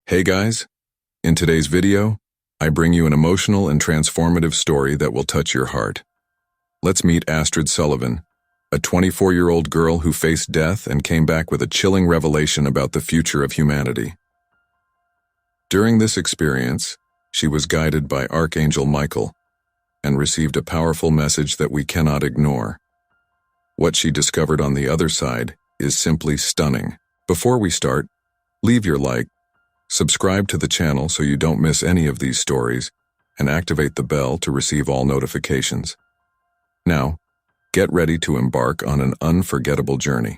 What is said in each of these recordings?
Hey guys, in today's video, I bring you an emotional and transformative story that will touch your heart. Let's meet Astrid Sullivan, a 24-year-old girl who faced death and came back with a chilling revelation about the future of humanity. During this experience, she was guided by Archangel Michael and received a powerful message that we cannot ignore. What she discovered on the other side is simply stunning. Before we start, leave your like, subscribe to the channel so you don't miss any of these stories, and activate the bell to receive all notifications. Now, get ready to embark on an unforgettable journey.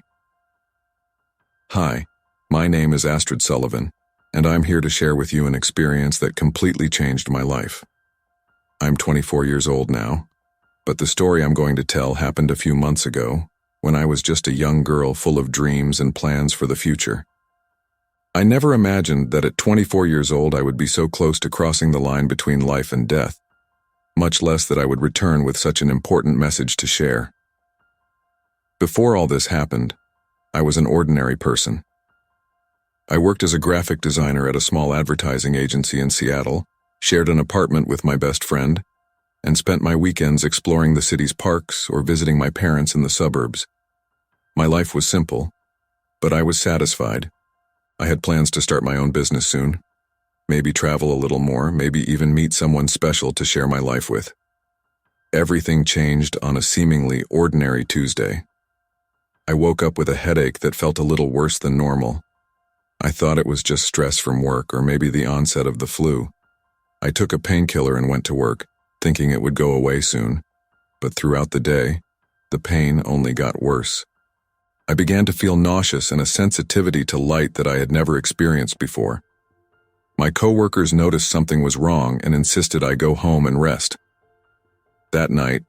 Hi, my name is Astrid Sullivan, and I'm here to share with you an experience that completely changed my life. I'm 24 years old now, but the story I'm going to tell happened a few months ago, when I was just a young girl full of dreams and plans for the future. I never imagined that at 24 years old I would be so close to crossing the line between life and death, much less that I would return with such an important message to share. Before all this happened, I was an ordinary person. I worked as a graphic designer at a small advertising agency in Seattle, shared an apartment with my best friend, and spent my weekends exploring the city's parks or visiting my parents in the suburbs. My life was simple, but I was satisfied. I had plans to start my own business soon, maybe travel a little more, maybe even meet someone special to share my life with. Everything changed on a seemingly ordinary Tuesday. I woke up with a headache that felt a little worse than normal. I thought it was just stress from work or maybe the onset of the flu. I took a painkiller and went to work, thinking it would go away soon, but throughout the day, the pain only got worse. I began to feel nauseous and a sensitivity to light that I had never experienced before. My coworkers noticed something was wrong and insisted I go home and rest. That night,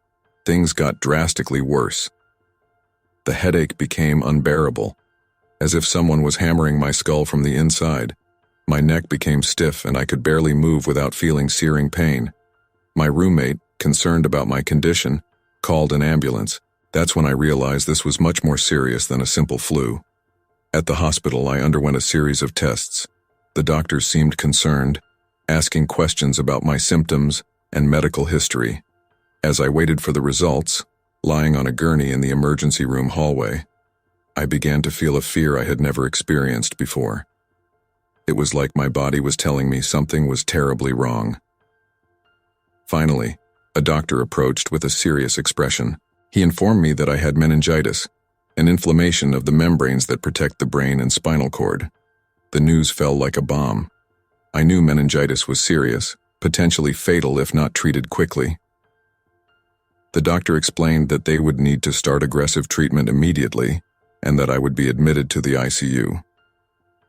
things got drastically worse. The headache became unbearable, as if someone was hammering my skull from the inside. My neck became stiff and I could barely move without feeling searing pain. My roommate, concerned about my condition, called an ambulance. That's when I realized this was much more serious than a simple flu. At the hospital, I underwent a series of tests. The doctors seemed concerned, asking questions about my symptoms and medical history. As I waited for the results, lying on a gurney in the emergency room hallway, I began to feel a fear I had never experienced before. It was like my body was telling me something was terribly wrong. Finally, a doctor approached with a serious expression. He informed me that I had meningitis, an inflammation of the membranes that protect the brain and spinal cord. The news fell like a bomb. I knew meningitis was serious, potentially fatal if not treated quickly. The doctor explained that they would need to start aggressive treatment immediately and that I would be admitted to the ICU.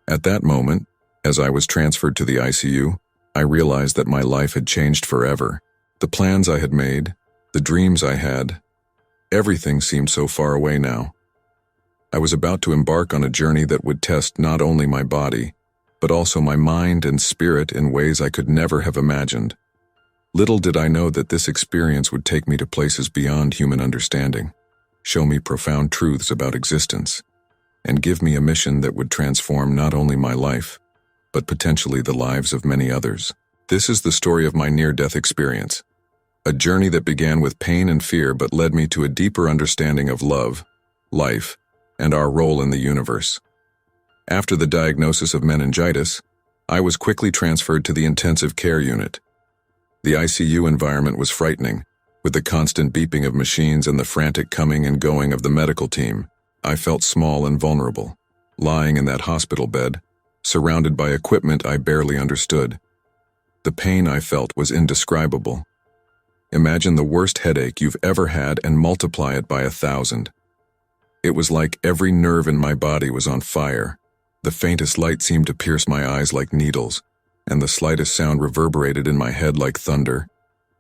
At that moment, as I was transferred to the ICU, I realized that my life had changed forever. The plans I had made, the dreams I had, everything seemed so far away now. I was about to embark on a journey that would test not only my body, but also my mind and spirit in ways I could never have imagined. Little did I know that this experience would take me to places beyond human understanding, show me profound truths about existence, and give me a mission that would transform not only my life, but potentially the lives of many others. This is the story of my near-death experience. A journey that began with pain and fear but led me to a deeper understanding of love, life, and our role in the universe. After the diagnosis of meningitis, I was quickly transferred to the intensive care unit. The ICU environment was frightening, with the constant beeping of machines and the frantic coming and going of the medical team. I felt small and vulnerable, lying in that hospital bed, surrounded by equipment I barely understood. The pain I felt was indescribable. Imagine the worst headache you've ever had and multiply it by 1,000. It was like every nerve in my body was on fire. The faintest light seemed to pierce my eyes like needles, and the slightest sound reverberated in my head like thunder.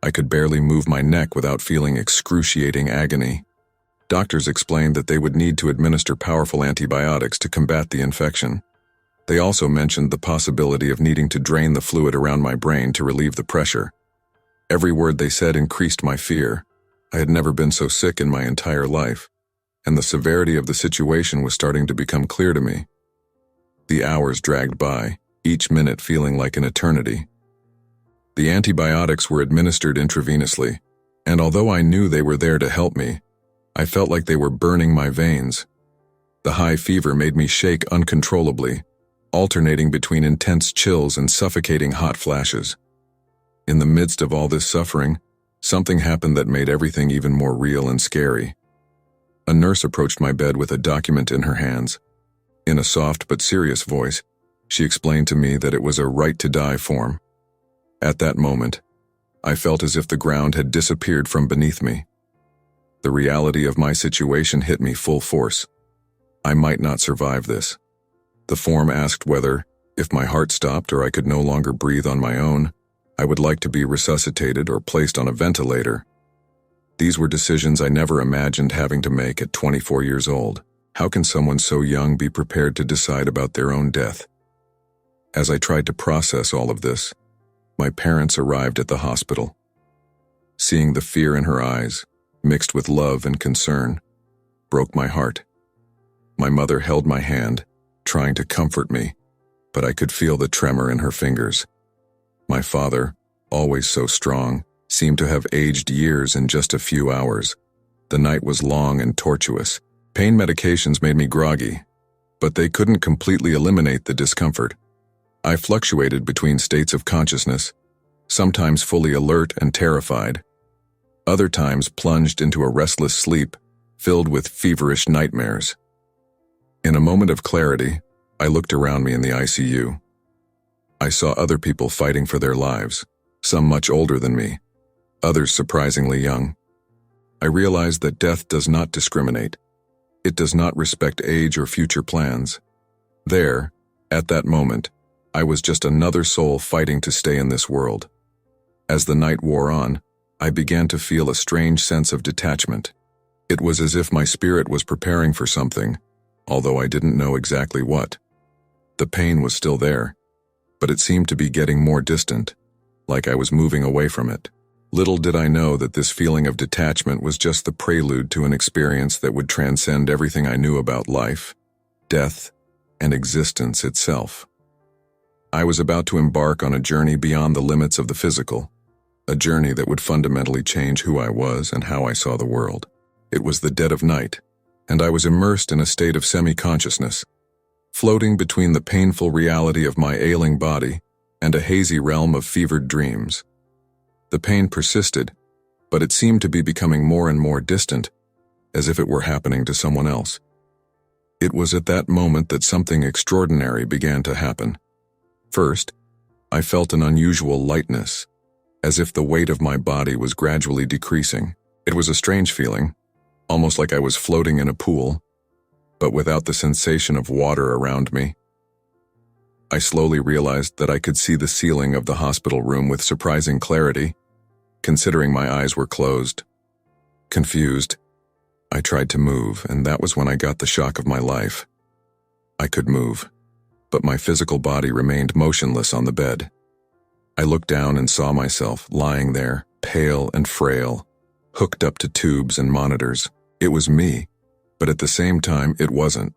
I could barely move my neck without feeling excruciating agony. Doctors explained that they would need to administer powerful antibiotics to combat the infection. They also mentioned the possibility of needing to drain the fluid around my brain to relieve the pressure. Every word they said increased my fear. I had never been so sick in my entire life, and the severity of the situation was starting to become clear to me. The hours dragged by, each minute feeling like an eternity. The antibiotics were administered intravenously, and although I knew they were there to help me, I felt like they were burning my veins. The high fever made me shake uncontrollably, alternating between intense chills and suffocating hot flashes. In the midst of all this suffering, something happened that made everything even more real and scary. A nurse approached my bed with a document in her hands. In a soft but serious voice, she explained to me that it was a right-to-die form. At that moment, I felt as if the ground had disappeared from beneath me. The reality of my situation hit me full force. I might not survive this. The form asked whether, if my heart stopped or I could no longer breathe on my own, I would like to be resuscitated or placed on a ventilator. These were decisions I never imagined having to make at 24 years old. How can someone so young be prepared to decide about their own death? As I tried to process all of this, my parents arrived at the hospital. Seeing the fear in her eyes, mixed with love and concern, broke my heart. My mother held my hand, trying to comfort me, but I could feel the tremor in her fingers. My father, always so strong, seemed to have aged years in just a few hours. The night was long and tortuous. Pain medications made me groggy, but they couldn't completely eliminate the discomfort. I fluctuated between states of consciousness, sometimes fully alert and terrified, other times plunged into a restless sleep filled with feverish nightmares. In a moment of clarity, I looked around me in the ICU. I saw other people fighting for their lives, some much older than me, others surprisingly young. I realized that death does not discriminate. It does not respect age or future plans. There, at that moment, I was just another soul fighting to stay in this world. As the night wore on, I began to feel a strange sense of detachment. It was as if my spirit was preparing for something, although I didn't know exactly what. The pain was still there, but it seemed to be getting more distant, like I was moving away from it. Little did I know that this feeling of detachment was just the prelude to an experience that would transcend everything I knew about life, death, and existence itself. I was about to embark on a journey beyond the limits of the physical, a journey that would fundamentally change who I was and how I saw the world. It was the dead of night, and I was immersed in a state of semi-consciousness, floating between the painful reality of my ailing body and a hazy realm of fevered dreams. The pain persisted, but it seemed to be becoming more and more distant, as if it were happening to someone else. It was at that moment that something extraordinary began to happen. First, I felt an unusual lightness, as if the weight of my body was gradually decreasing. It was a strange feeling, almost like I was floating in a pool, but without the sensation of water around me. I slowly realized that I could see the ceiling of the hospital room with surprising clarity, considering my eyes were closed. Confused, I tried to move, and that was when I got the shock of my life. I could move, but my physical body remained motionless on the bed. I looked down and saw myself lying there, pale and frail, hooked up to tubes and monitors. It was me, but at the same time, it wasn't.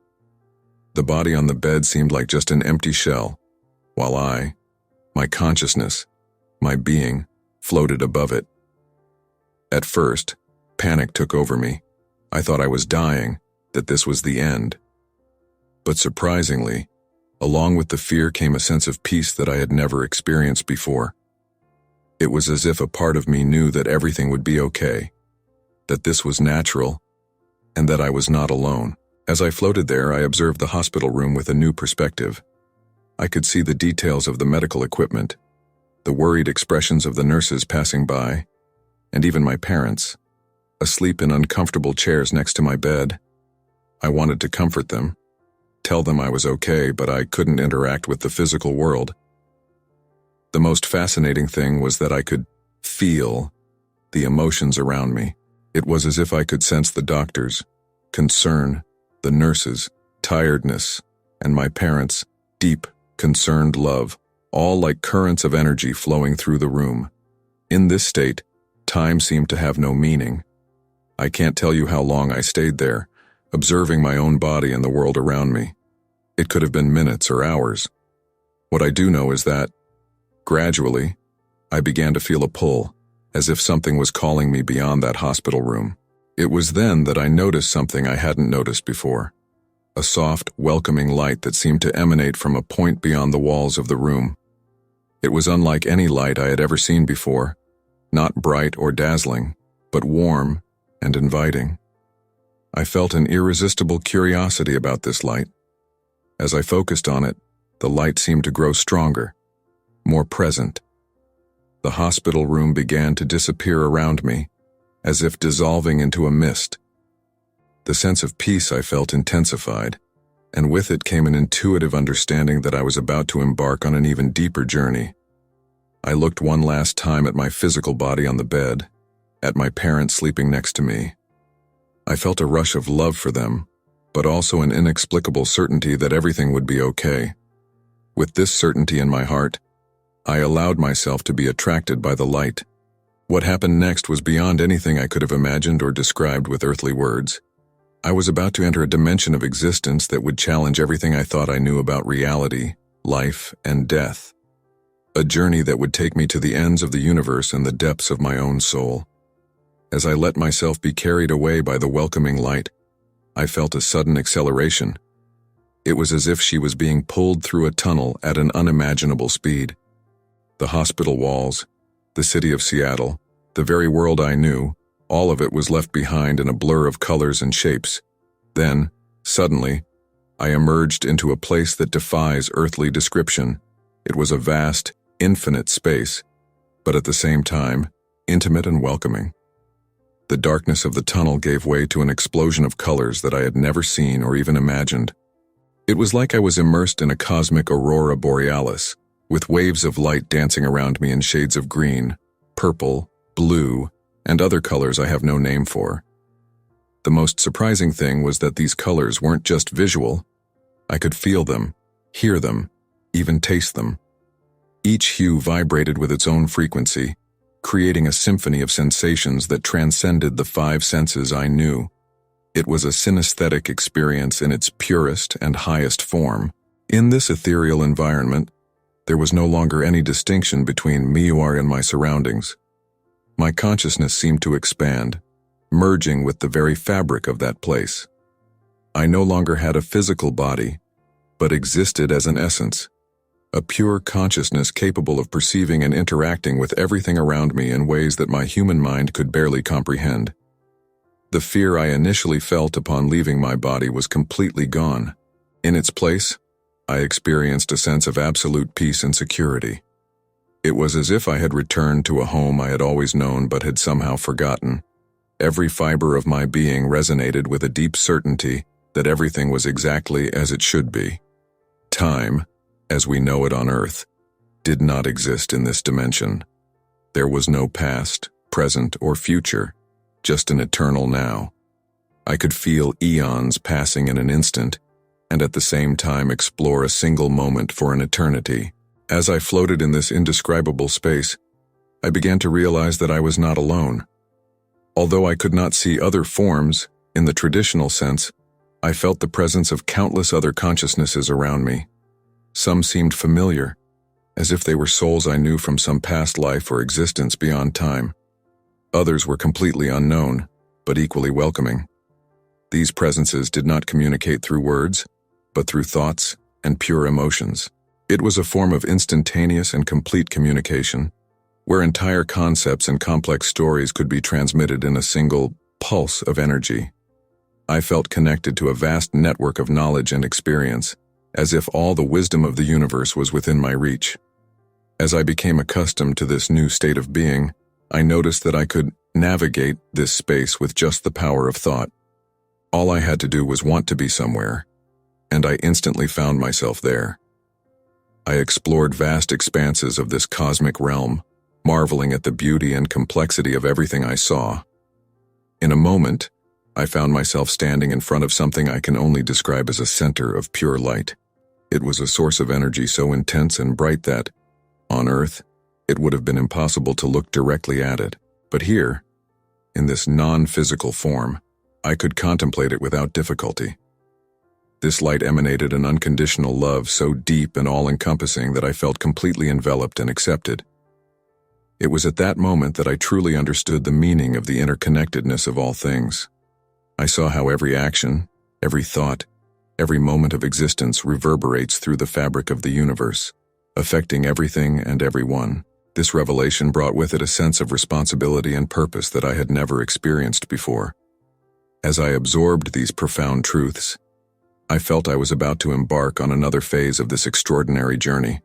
The body on the bed seemed like just an empty shell, while my consciousness, my being, floated above it. At first, panic took over me. I thought I was dying, that this was the end. But surprisingly, along with the fear came a sense of peace that I had never experienced before. It was as if a part of me knew that everything would be okay, that this was natural, and that I was not alone. As I floated there, I observed the hospital room with a new perspective. I could see the details of the medical equipment, the worried expressions of the nurses passing by, and even my parents, asleep in uncomfortable chairs next to my bed. I wanted to comfort them, tell them I was okay, but I couldn't interact with the physical world. The most fascinating thing was that I could feel the emotions around me. It was as if I could sense the doctors' concern, the nurses' tiredness, and my parents' deep, concerned love, all like currents of energy flowing through the room. In this state, time seemed to have no meaning. I can't tell you how long I stayed there, observing my own body and the world around me. It could have been minutes or hours. What I do know is that, gradually, I began to feel a pull, as if something was calling me beyond that hospital room. It was then that I noticed something I hadn't noticed before. A soft, welcoming light that seemed to emanate from a point beyond the walls of the room. It was unlike any light I had ever seen before, not bright or dazzling, but warm and inviting. I felt an irresistible curiosity about this light. As I focused on it, the light seemed to grow stronger, more present. The hospital room began to disappear around me, as if dissolving into a mist. The sense of peace I felt intensified, and with it came an intuitive understanding that I was about to embark on an even deeper journey. I looked one last time at my physical body on the bed, at my parents sleeping next to me. I felt a rush of love for them, but also an inexplicable certainty that everything would be okay. With this certainty in my heart, I allowed myself to be attracted by the light. What happened next was beyond anything I could have imagined or described with earthly words. I was about to enter a dimension of existence that would challenge everything I thought I knew about reality, life, and death. A journey that would take me to the ends of the universe and the depths of my own soul. As I let myself be carried away by the welcoming light, I felt a sudden acceleration. It was as if she was being pulled through a tunnel at an unimaginable speed. The hospital walls, the city of Seattle, the very world I knew, all of it was left behind in a blur of colors and shapes. Then, suddenly, I emerged into a place that defies earthly description. It was a vast, infinite space, but at the same time, intimate and welcoming. The darkness of the tunnel gave way to an explosion of colors that I had never seen or even imagined. It was like I was immersed in a cosmic aurora borealis, with waves of light dancing around me in shades of green, purple, blue, and other colors I have no name for. The most surprising thing was that these colors weren't just visual. I could feel them, hear them, even taste them. Each hue vibrated with its own frequency, creating a symphony of sensations that transcended the five senses I knew. It was a synesthetic experience in its purest and highest form. In this ethereal environment, there was no longer any distinction between me and my surroundings. My consciousness seemed to expand, merging with the very fabric of that place. I no longer had a physical body, but existed as an essence, a pure consciousness capable of perceiving and interacting with everything around me in ways that my human mind could barely comprehend. The fear I initially felt upon leaving my body was completely gone. In its place, I experienced a sense of absolute peace and security. It was as if I had returned to a home I had always known but had somehow forgotten. Every fiber of my being resonated with a deep certainty that everything was exactly as it should be. Time, as we know it on Earth, did not exist in this dimension. There was no past, present, or future, just an eternal now. I could feel eons passing in an instant, and at the same time explore a single moment for an eternity. As I floated in this indescribable space, I began to realize that I was not alone. Although I could not see other forms, in the traditional sense, I felt the presence of countless other consciousnesses around me. Some seemed familiar, as if they were souls I knew from some past life or existence beyond time. Others were completely unknown, but equally welcoming. These presences did not communicate through words, but through thoughts and pure emotions. It was a form of instantaneous and complete communication, where entire concepts and complex stories could be transmitted in a single pulse of energy. I felt connected to a vast network of knowledge and experience, as if all the wisdom of the universe was within my reach. As I became accustomed to this new state of being, I noticed that I could navigate this space with just the power of thought. All I had to do was want to be somewhere, and I instantly found myself there. I explored vast expanses of this cosmic realm, marveling at the beauty and complexity of everything I saw. In a moment, I found myself standing in front of something I can only describe as a center of pure light. It was a source of energy so intense and bright that, on Earth, it would have been impossible to look directly at it. But here, in this non-physical form, I could contemplate it without difficulty. This light emanated an unconditional love so deep and all-encompassing that I felt completely enveloped and accepted. It was at that moment that I truly understood the meaning of the interconnectedness of all things. I saw how every action, every thought, every moment of existence reverberates through the fabric of the universe, affecting everything and everyone. This revelation brought with it a sense of responsibility and purpose that I had never experienced before. As I absorbed these profound truths, I felt I was about to embark on another phase of this extraordinary journey.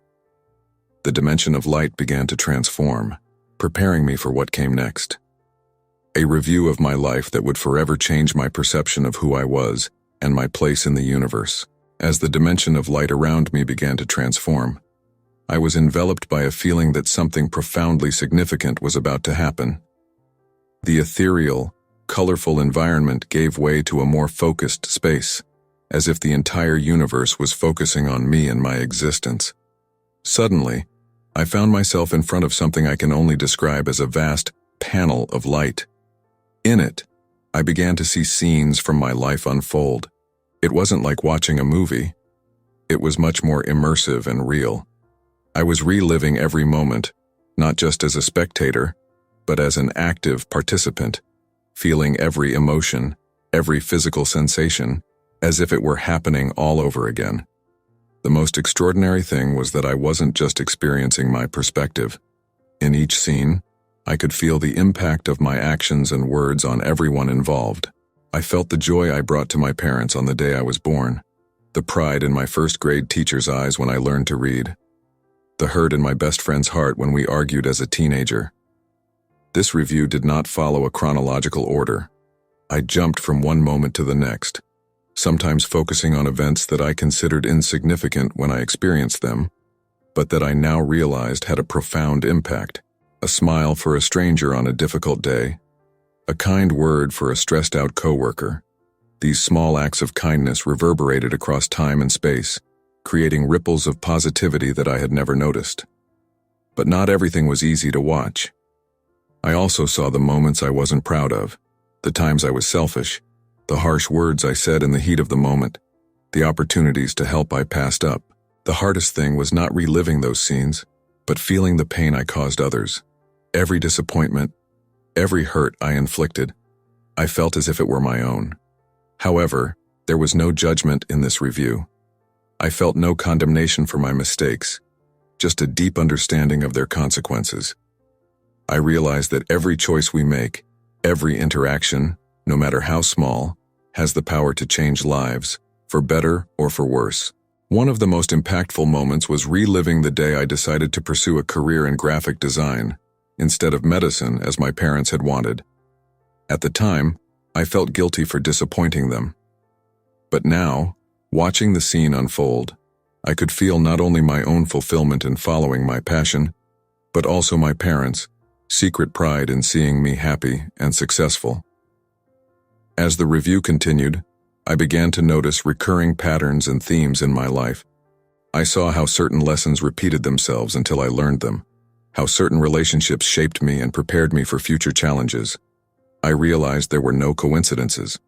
The dimension of light began to transform, preparing me for what came next. A review of my life that would forever change my perception of who I was and my place in the universe. As the dimension of light around me began to transform, I was enveloped by a feeling that something profoundly significant was about to happen. The ethereal, colorful environment gave way to a more focused space, as if the entire universe was focusing on me and my existence. Suddenly, I found myself in front of something I can only describe as a vast panel of light. In it, I began to see scenes from my life unfold. It wasn't like watching a movie. It was much more immersive and real. I was reliving every moment, not just as a spectator, but as an active participant, feeling every emotion, every physical sensation, as if it were happening all over again. The most extraordinary thing was that I wasn't just experiencing my perspective. In each scene, I could feel the impact of my actions and words on everyone involved. I felt the joy I brought to my parents on the day I was born, the pride in my first-grade teacher's eyes when I learned to read, the hurt in my best friend's heart when we argued as a teenager. This review did not follow a chronological order. I jumped from one moment to the next, sometimes focusing on events that I considered insignificant when I experienced them, but that I now realized had a profound impact. A smile for a stranger on a difficult day, a kind word for a stressed-out coworker. These small acts of kindness reverberated across time and space, creating ripples of positivity that I had never noticed. But not everything was easy to watch. I also saw the moments I wasn't proud of, the times I was selfish, the harsh words I said in the heat of the moment, the opportunities to help I passed up. The hardest thing was not reliving those scenes, but feeling the pain I caused others. Every disappointment, every hurt I inflicted, I felt as if it were my own. However, there was no judgment in this review. I felt no condemnation for my mistakes, just a deep understanding of their consequences. I realized that every choice we make, every interaction, no matter how small, has the power to change lives, for better or for worse. One of the most impactful moments was reliving the day I decided to pursue a career in graphic design, instead of medicine as my parents had wanted. At the time, I felt guilty for disappointing them. But now, watching the scene unfold, I could feel not only my own fulfillment in following my passion, but also my parents' secret pride in seeing me happy and successful. As the review continued, I began to notice recurring patterns and themes in my life. I saw how certain lessons repeated themselves until I learned them, how certain relationships shaped me and prepared me for future challenges. I realized there were no coincidences.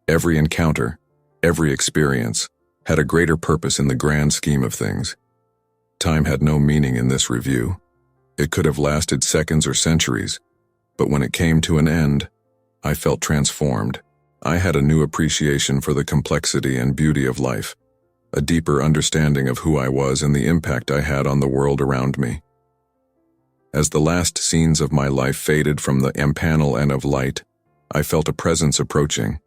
Every encounter, every experience, had a greater purpose in the grand scheme of things. Time had no meaning in this review. It could have lasted seconds or centuries, but when it came to an end, I felt transformed. I had a new appreciation for the complexity and beauty of life, a deeper understanding of who I was and the impact I had on the world around me. As the last scenes of my life faded from the empanel and of light, I felt a presence approaching.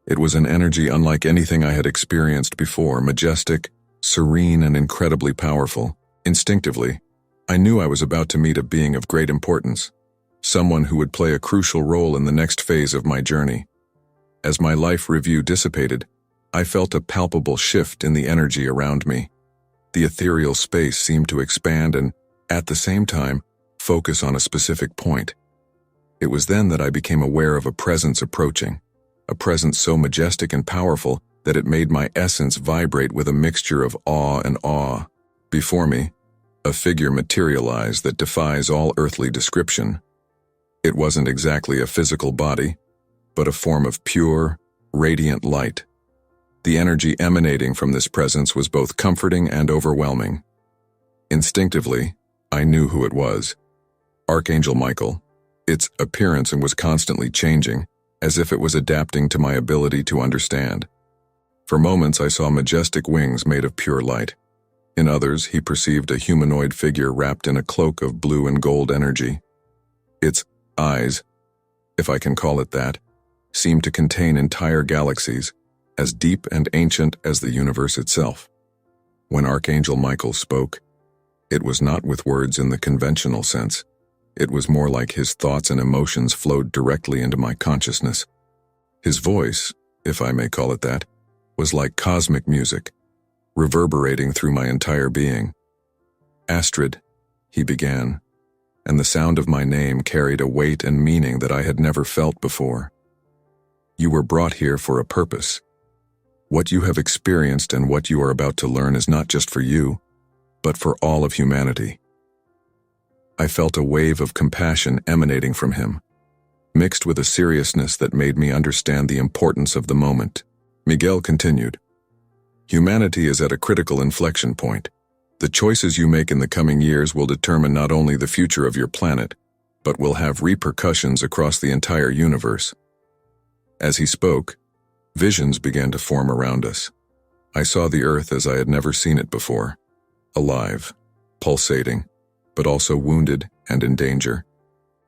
It was an energy unlike anything I had experienced before, majestic, serene, and incredibly powerful. Instinctively, I knew I was about to meet a being of great importance, someone who would play a crucial role in the next phase of my journey. As my life review dissipated, I felt a palpable shift in the energy around me. The ethereal space seemed to expand and, at the same time, focus on a specific point. It was then that I became aware of a presence approaching, a presence so majestic and powerful that it made my essence vibrate with a mixture of awe and awe. Before me, a figure materialized that defies all earthly description. It wasn't exactly a physical body, but a form of pure, radiant light. The energy emanating from this presence was both comforting and overwhelming. Instinctively, I knew who it was. Archangel Michael. Its appearance was constantly changing, as if it was adapting to my ability to understand. For moments I saw majestic wings made of pure light. In others, he perceived a humanoid figure wrapped in a cloak of blue and gold energy. Its eyes, if I can call it that, seemed to contain entire galaxies, as deep and ancient as the universe itself. When Archangel Michael spoke, it was not with words in the conventional sense. It was more like his thoughts and emotions flowed directly into my consciousness. His voice, if I may call it that, was like cosmic music, reverberating through my entire being. "Astrid," he began, and the sound of my name carried a weight and meaning that I had never felt before. "You were brought here for a purpose. What you have experienced and what you are about to learn is not just for you, but for all of humanity." I felt a wave of compassion emanating from him, mixed with a seriousness that made me understand the importance of the moment. Miguel continued, "Humanity is at a critical inflection point. The choices you make in the coming years will determine not only the future of your planet, but will have repercussions across the entire universe." As he spoke, visions began to form around us. I saw the Earth as I had never seen it before, alive, pulsating, but also wounded and in danger.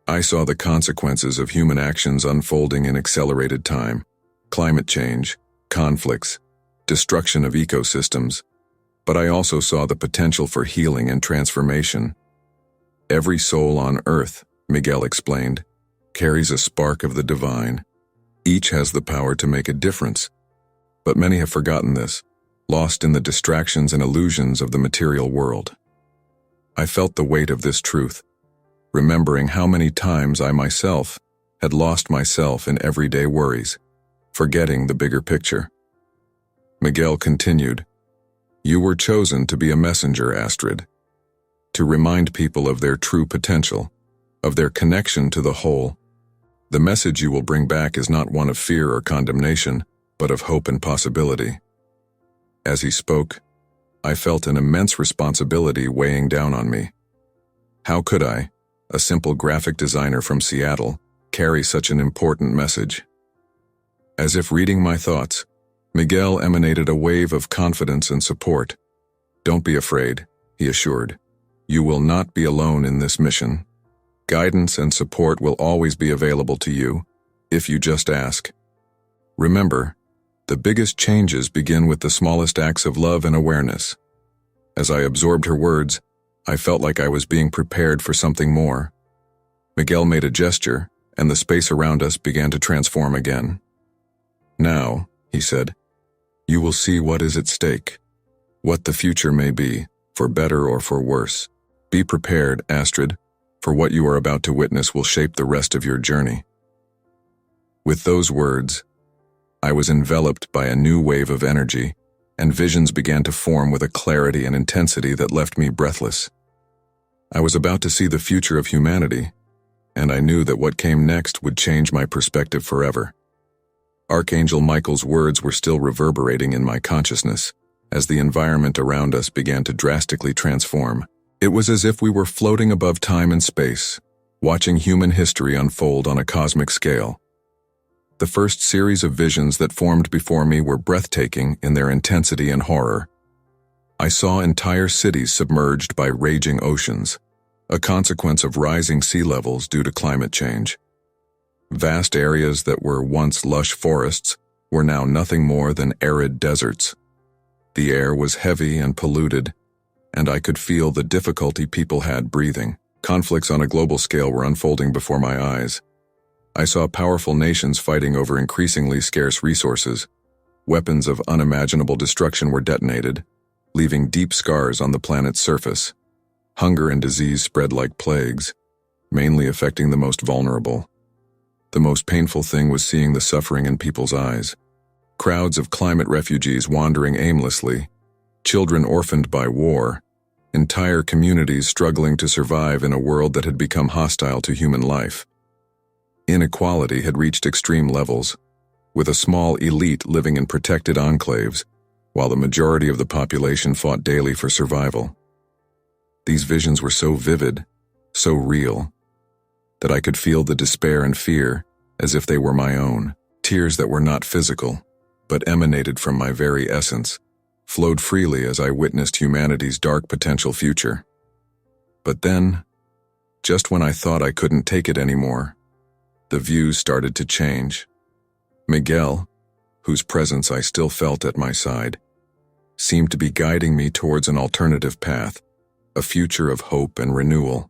I saw the consequences of human actions unfolding in accelerated time: climate change, conflicts, destruction of ecosystems. But I also saw the potential for healing and transformation. "Every soul on Earth," Miguel explained, "carries a spark of the divine. Each has the power to make a difference. But many have forgotten this, lost in the distractions and illusions of the material world." I felt the weight of this truth, remembering how many times I myself had lost myself in everyday worries, forgetting the bigger picture. Miguel continued, "You were chosen to be a messenger, Astrid, to remind people of their true potential, of their connection to the whole. The message you will bring back is not one of fear or condemnation, but of hope and possibility." As he spoke, I felt an immense responsibility weighing down on me. How could I, a simple graphic designer from Seattle, carry such an important message? As if reading my thoughts, Miguel emanated a wave of confidence and support. "Don't be afraid," he assured. "You will not be alone in this mission. Guidance and support will always be available to you, if you just ask. Remember, the biggest changes begin with the smallest acts of love and awareness." As I absorbed her words, I felt like I was being prepared for something more. Miguel made a gesture, and the space around us began to transform again. "Now," he said, "you will see what is at stake, what the future may be, for better or for worse. Be prepared, Astrid, for what you are about to witness will shape the rest of your journey." With those words, I was enveloped by a new wave of energy, and visions began to form with a clarity and intensity that left me breathless. I was about to see the future of humanity, and I knew that what came next would change my perspective forever. Archangel Michael's words were still reverberating in my consciousness, as the environment around us began to drastically transform. It was as if we were floating above time and space, watching human history unfold on a cosmic scale. The first series of visions that formed before me were breathtaking in their intensity and horror. I saw entire cities submerged by raging oceans, a consequence of rising sea levels due to climate change. Vast areas that were once lush forests were now nothing more than arid deserts. The air was heavy and polluted, and I could feel the difficulty people had breathing. Conflicts on a global scale were unfolding before my eyes. I saw powerful nations fighting over increasingly scarce resources. Weapons of unimaginable destruction were detonated, leaving deep scars on the planet's surface. Hunger and disease spread like plagues, mainly affecting the most vulnerable. The most painful thing was seeing the suffering in people's eyes. Crowds of climate refugees wandering aimlessly, children orphaned by war, entire communities struggling to survive in a world that had become hostile to human life. Inequality had reached extreme levels. with a small elite living in protected enclaves, while the majority of the population fought daily for survival. These visions were so vivid, so real, that I could feel the despair and fear as if they were my own. Tears that were not physical, but emanated from my very essence, flowed freely as I witnessed humanity's dark potential future. But then, just when I thought I couldn't take it anymore, the views started to change. Miguel, whose presence I still felt at my side, seemed to be guiding me towards an alternative path, a future of hope and renewal.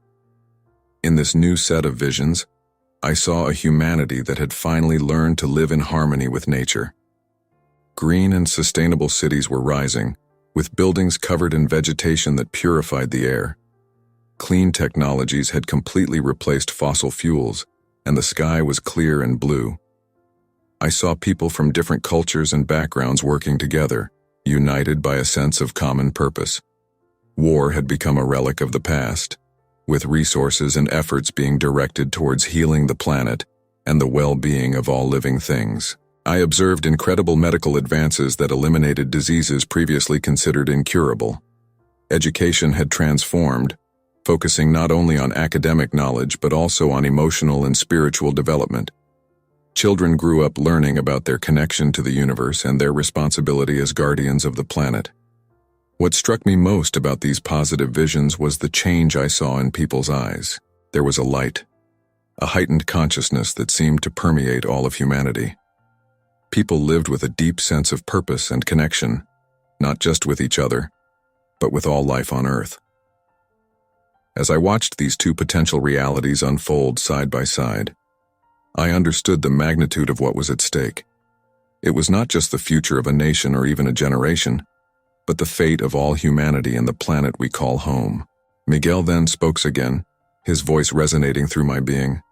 In this new set of visions, I saw a humanity that had finally learned to live in harmony with nature. Green and sustainable cities were rising, with buildings covered in vegetation that purified the air. Clean technologies had completely replaced fossil fuels, and the sky was clear and blue. I saw people from different cultures and backgrounds working together, united by a sense of common purpose. War had become a relic of the past, with resources and efforts being directed towards healing the planet and the well-being of all living things. I observed incredible medical advances that eliminated diseases previously considered incurable. Education had transformed, focusing not only on academic knowledge but also on emotional and spiritual development. Children grew up learning about their connection to the universe and their responsibility as guardians of the planet. What struck me most about these positive visions was the change I saw in people's eyes. There was a light, a heightened consciousness that seemed to permeate all of humanity. People lived with a deep sense of purpose and connection, not just with each other, but with all life on Earth. As I watched these two potential realities unfold side by side, I understood the magnitude of what was at stake. It was not just the future of a nation or even a generation, but the fate of all humanity and the planet we call home. Miguel then spoke again, his voice resonating through my being.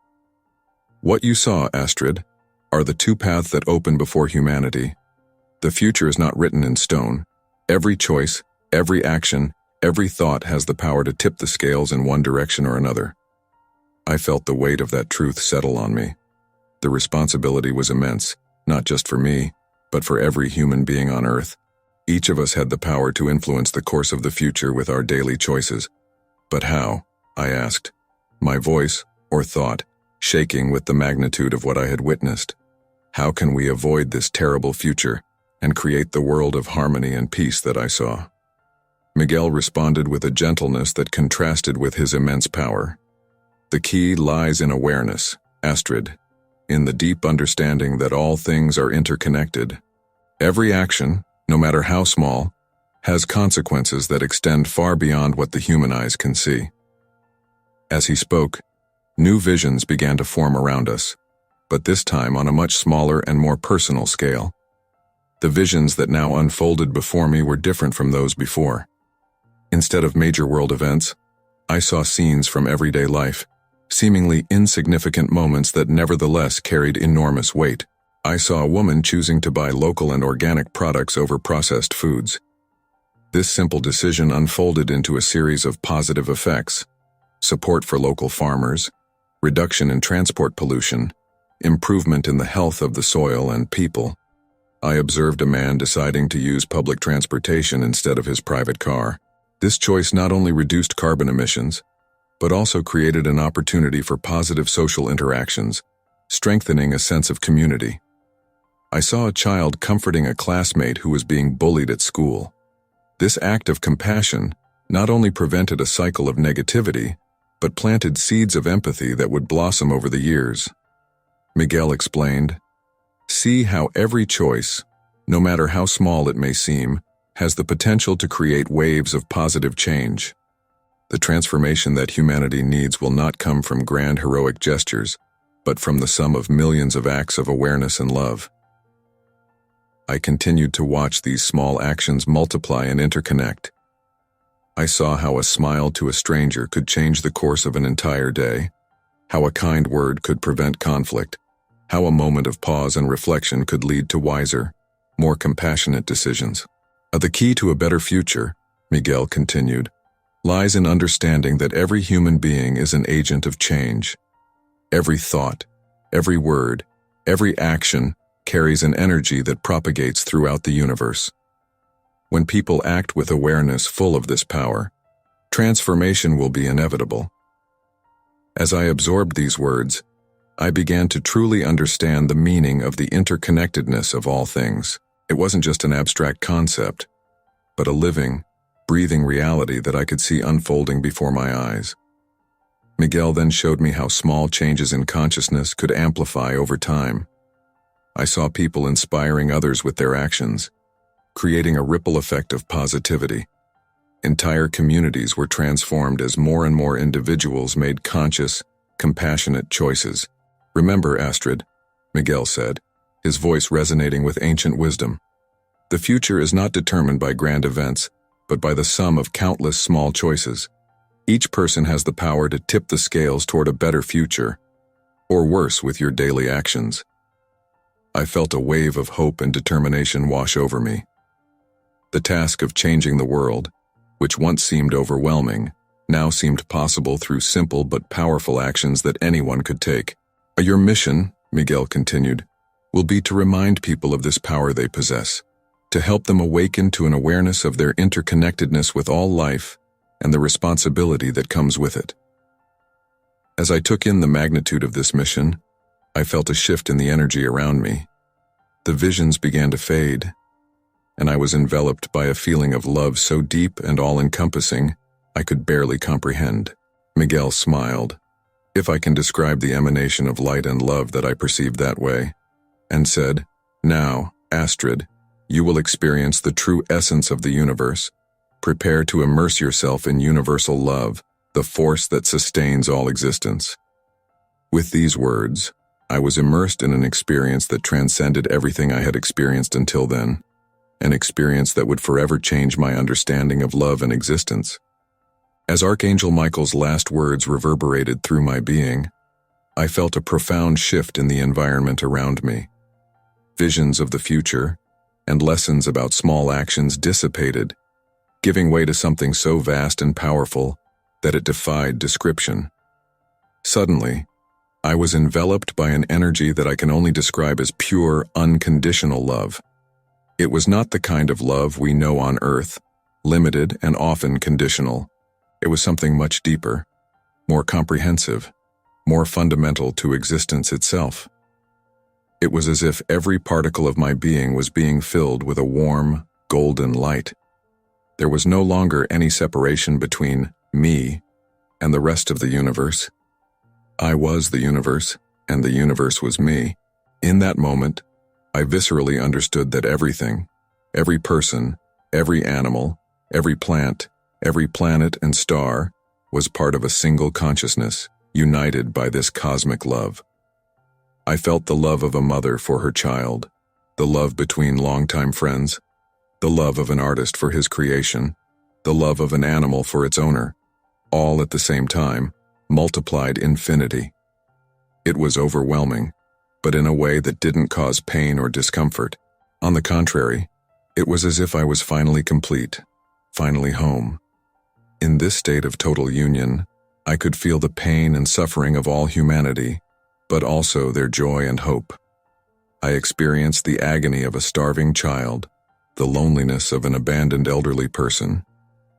What you saw, Astrid, are the two paths that open before humanity. The future is not written in stone. Every choice, every action, every thought has the power to tip the scales in one direction or another. I felt the weight of that truth settle on me. The responsibility was immense, not just for me, but for every human being on Earth. Each of us had the power to influence the course of the future with our daily choices. But how? I asked, my voice, or thought, shaking with the magnitude of what I had witnessed. How can we avoid this terrible future and create the world of harmony and peace that I saw? Miguel responded with a gentleness that contrasted with his immense power. The key lies in awareness, Astrid, in the deep understanding that all things are interconnected. Every action, no matter how small, has consequences that extend far beyond what the human eyes can see. As he spoke, new visions began to form around us, but this time on a much smaller and more personal scale. The visions that now unfolded before me were different from those before. Instead of major world events, I saw scenes from everyday life, seemingly insignificant moments that nevertheless carried enormous weight. I saw a woman choosing to buy local and organic products over processed foods. This simple decision unfolded into a series of positive effects: support for local farmers, reduction in transport pollution, improvement in the health of the soil and people. I observed a man deciding to use public transportation instead of his private car. This choice not only reduced carbon emissions, but also created an opportunity for positive social interactions, strengthening a sense of community. I saw a child comforting a classmate who was being bullied at school. This act of compassion not only prevented a cycle of negativity, but planted seeds of empathy that would blossom over the years. Miguel explained, "See how every choice, no matter how small it may seem, has the potential to create waves of positive change. The transformation that humanity needs will not come from grand heroic gestures, but from the sum of millions of acts of awareness and love." I continued to watch these small actions multiply and interconnect. I saw how a smile to a stranger could change the course of an entire day, how a kind word could prevent conflict, how a moment of pause and reflection could lead to wiser, more compassionate decisions. The key to a better future, Miguel continued, lies in understanding that every human being is an agent of change. Every thought, every word, every action carries an energy that propagates throughout the universe. When people act with awareness full of this power, transformation will be inevitable. As I absorbed these words, I began to truly understand the meaning of the interconnectedness of all things. It wasn't just an abstract concept, but a living, breathing reality that I could see unfolding before my eyes. Miguel then showed me how small changes in consciousness could amplify over time. I saw people inspiring others with their actions, creating a ripple effect of positivity. Entire communities were transformed as more and more individuals made conscious, compassionate choices. "Remember, Astrid," Miguel said, his voice resonating with ancient wisdom. "The future is not determined by grand events, but by the sum of countless small choices. Each person has the power to tip the scales toward a better future, or worse with your daily actions." I felt a wave of hope and determination wash over me. The task of changing the world, which once seemed overwhelming, now seemed possible through simple but powerful actions that anyone could take. "Your mission," Miguel continued, "will be to remind people of this power they possess, to help them awaken to an awareness of their interconnectedness with all life and the responsibility that comes with it." As I took in the magnitude of this mission, I felt a shift in the energy around me. The visions began to fade, and I was enveloped by a feeling of love so deep and all-encompassing I could barely comprehend. Miguel smiled, if I can describe the emanation of light and love that I perceived that way, and said, "Now, Astrid, you will experience the true essence of the universe. Prepare to immerse yourself in universal love, the force that sustains all existence." With these words, I was immersed in an experience that transcended everything I had experienced until then, an experience that would forever change my understanding of love and existence. As Archangel Michael's last words reverberated through my being, I felt a profound shift in the environment around me. Visions of the future and lessons about small actions dissipated, giving way to something so vast and powerful that it defied description. Suddenly, I was enveloped by an energy that I can only describe as pure, unconditional love. It was not the kind of love we know on Earth, limited and often conditional. It was something much deeper, more comprehensive, more fundamental to existence itself. It was as if every particle of my being was being filled with a warm, golden light. There was no longer any separation between me and the rest of the universe. I was the universe, and the universe was me. In that moment, I viscerally understood that everything, every person, every animal, every plant, every planet and star was part of a single consciousness, united by this cosmic love. I felt the love of a mother for her child, the love between longtime friends, the love of an artist for his creation, the love of an animal for its owner, all at the same time, multiplied infinity. It was overwhelming, but in a way that didn't cause pain or discomfort. On the contrary, it was as if I was finally complete, finally home. In this state of total union, I could feel the pain and suffering of all humanity, but also their joy and hope. I experienced the agony of a starving child, the loneliness of an abandoned elderly person,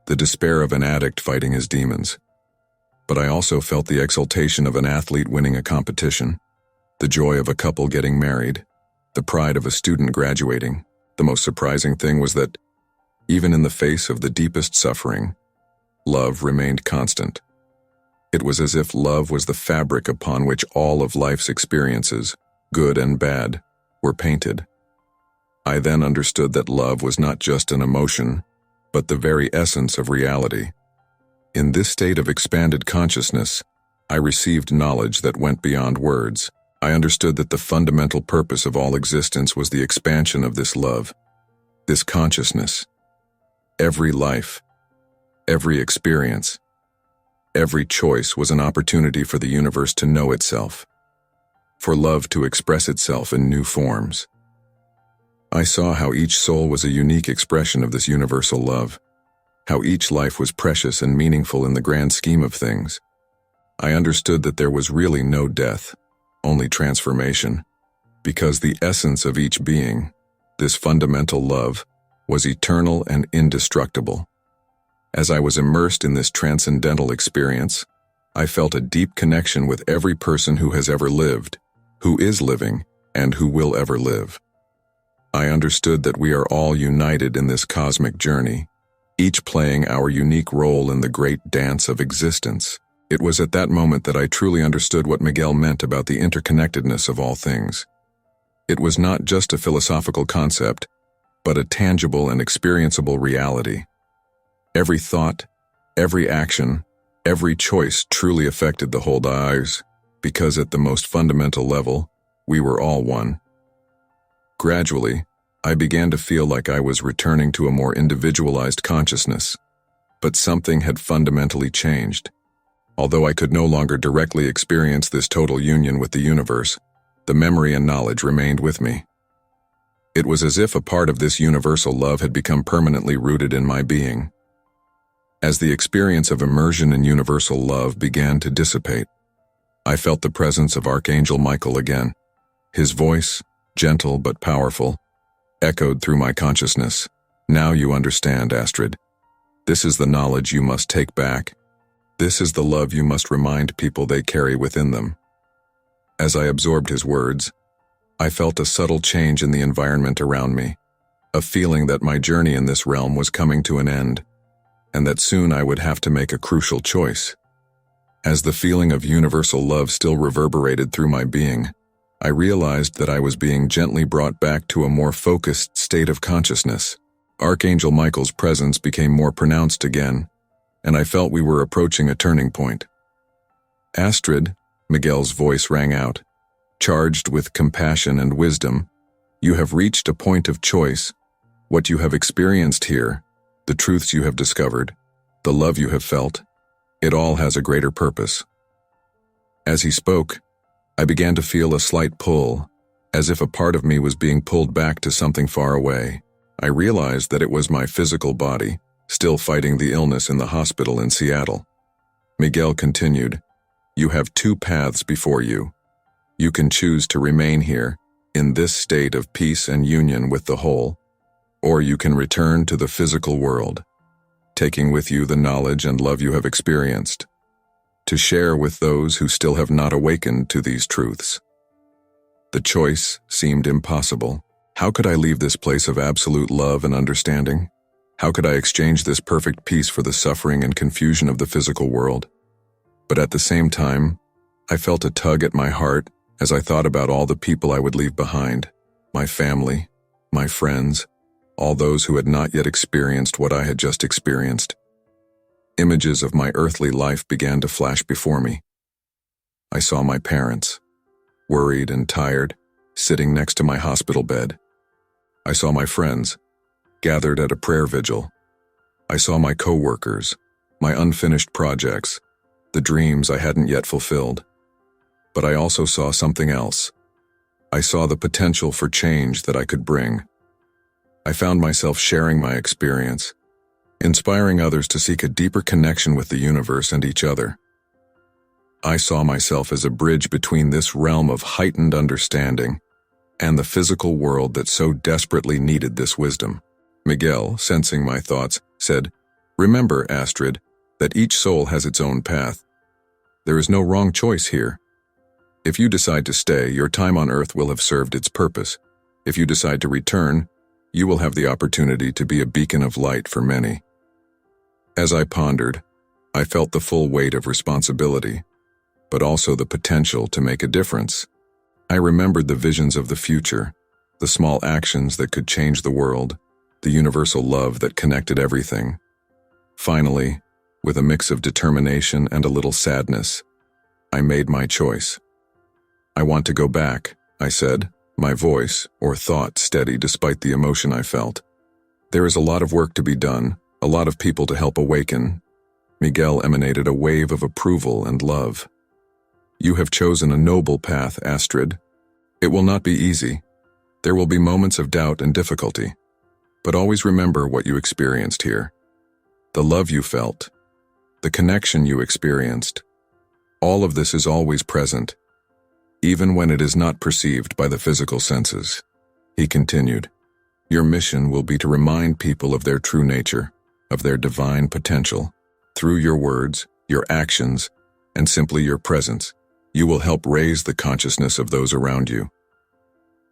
the despair of an addict fighting his demons. But I also felt the exultation of an athlete winning a competition, the joy of a couple getting married, the pride of a student graduating. The most surprising thing was that, even in the face of the deepest suffering, love remained constant. It was as if love was the fabric upon which all of life's experiences, good and bad, were painted. I then understood that love was not just an emotion, but the very essence of reality. In this state of expanded consciousness, I received knowledge that went beyond words. I understood that the fundamental purpose of all existence was the expansion of this love, this consciousness. Every life, every experience, every choice was an opportunity for the universe to know itself, for love to express itself in new forms. I saw how each soul was a unique expression of this universal love, how each life was precious and meaningful in the grand scheme of things. I understood that there was really no death, only transformation, because the essence of each being, this fundamental love, was eternal and indestructible. As I was immersed in this transcendental experience, I felt a deep connection with every person who has ever lived, who is living, and who will ever live. I understood that we are all united in this cosmic journey, each playing our unique role in the great dance of existence. It was at that moment that I truly understood what Miguel meant about the interconnectedness of all things. It was not just a philosophical concept, but a tangible and experienceable reality. Every thought, every action, every choice truly affected the whole lives, because at the most fundamental level, we were all one. Gradually, I began to feel like I was returning to a more individualized consciousness, but something had fundamentally changed. Although I could no longer directly experience this total union with the universe, the memory and knowledge remained with me. It was as if a part of this universal love had become permanently rooted in my being. As the experience of immersion in universal love began to dissipate, I felt the presence of Archangel Michael again. His voice, gentle but powerful, echoed through my consciousness. Now you understand, Astrid. This is the knowledge you must take back. This is the love you must remind people they carry within them. As I absorbed his words, I felt a subtle change in the environment around me, a feeling that my journey in this realm was coming to an end, and that soon I would have to make a crucial choice. As the feeling of universal love still reverberated through my being, I realized that I was being gently brought back to a more focused state of consciousness. Archangel Michael's presence became more pronounced again, and I felt we were approaching a turning point. Astrid, Miguel's voice rang out, charged with compassion and wisdom. You have reached a point of choice. What you have experienced here, the truths you have discovered, the love you have felt, it all has a greater purpose. As he spoke, I began to feel a slight pull, as if a part of me was being pulled back to something far away. I realized that it was my physical body, still fighting the illness in the hospital in Seattle. Miguel continued, You have two paths before you. You can choose to remain here, in this state of peace and union with the whole, or you can return to the physical world, taking with you the knowledge and love you have experienced, to share with those who still have not awakened to these truths. The choice seemed impossible. How could I leave this place of absolute love and understanding? How could I exchange this perfect peace for the suffering and confusion of the physical world? But at the same time, I felt a tug at my heart as I thought about all the people I would leave behind, my family, my friends, all those who had not yet experienced what I had just experienced. Images of my earthly life began to flash before me. I saw my parents, worried and tired, sitting next to my hospital bed. I saw my friends, gathered at a prayer vigil. I saw my co-workers, my unfinished projects, the dreams I hadn't yet fulfilled. But I also saw something else. I saw the potential for change that I could bring. I found myself sharing my experience, inspiring others to seek a deeper connection with the universe and each other. I saw myself as a bridge between this realm of heightened understanding and the physical world that so desperately needed this wisdom. Miguel, sensing my thoughts, said, Remember, Astrid, that each soul has its own path. There is no wrong choice here. If you decide to stay, your time on earth will have served its purpose. If you decide to return, you will have the opportunity to be a beacon of light for many. As I pondered, I felt the full weight of responsibility, but also the potential to make a difference. I remembered the visions of the future, the small actions that could change the world, the universal love that connected everything. Finally, with a mix of determination and a little sadness, I made my choice. I want to go back, I said, my voice or thought steady despite the emotion I felt. There is a lot of work to be done, a lot of people to help awaken. Miguel emanated a wave of approval and love. You have chosen a noble path, Astrid. It will not be easy. There will be moments of doubt and difficulty. But always remember what you experienced here. The love you felt, the connection you experienced. All of this is always present. even when it is not perceived by the physical senses. He continued, "Your mission will be to remind people of their true nature, of their divine potential. Through your words, your actions, and simply your presence, you will help raise the consciousness of those around you."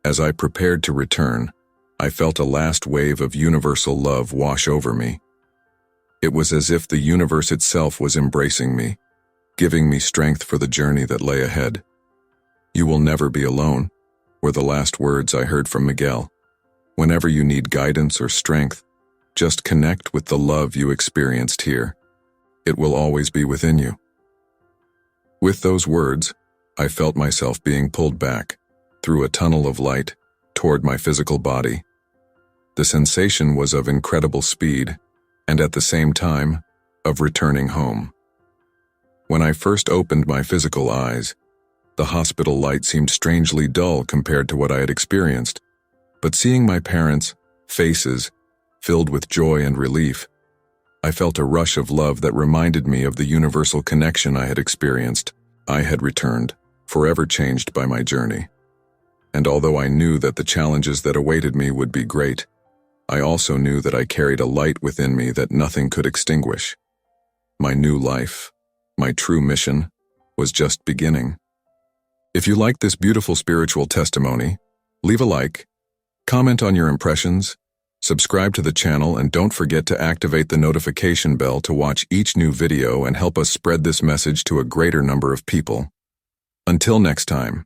As I prepared to return, I felt a last wave of universal love wash over me. It was as if the universe itself was embracing me, giving me strength for the journey that lay ahead. "You will never be alone," were the last words I heard from Miguel. "Whenever you need guidance or strength, just connect with the love you experienced here. It will always be within you." With those words, I felt myself being pulled back, through a tunnel of light, toward my physical body. The sensation was of incredible speed, and at the same time, of returning home. When I first opened my physical eyes, the hospital light seemed strangely dull compared to what I had experienced, but seeing my parents' faces filled with joy and relief, I felt a rush of love that reminded me of the universal connection I had experienced. I had returned, forever changed by my journey. And although I knew that the challenges that awaited me would be great, I also knew that I carried a light within me that nothing could extinguish. My new life, my true mission, was just beginning. If you liked this beautiful spiritual testimony, leave a like, comment on your impressions, subscribe to the channel, and don't forget to activate the notification bell to watch each new video and help us spread this message to a greater number of people. Until next time.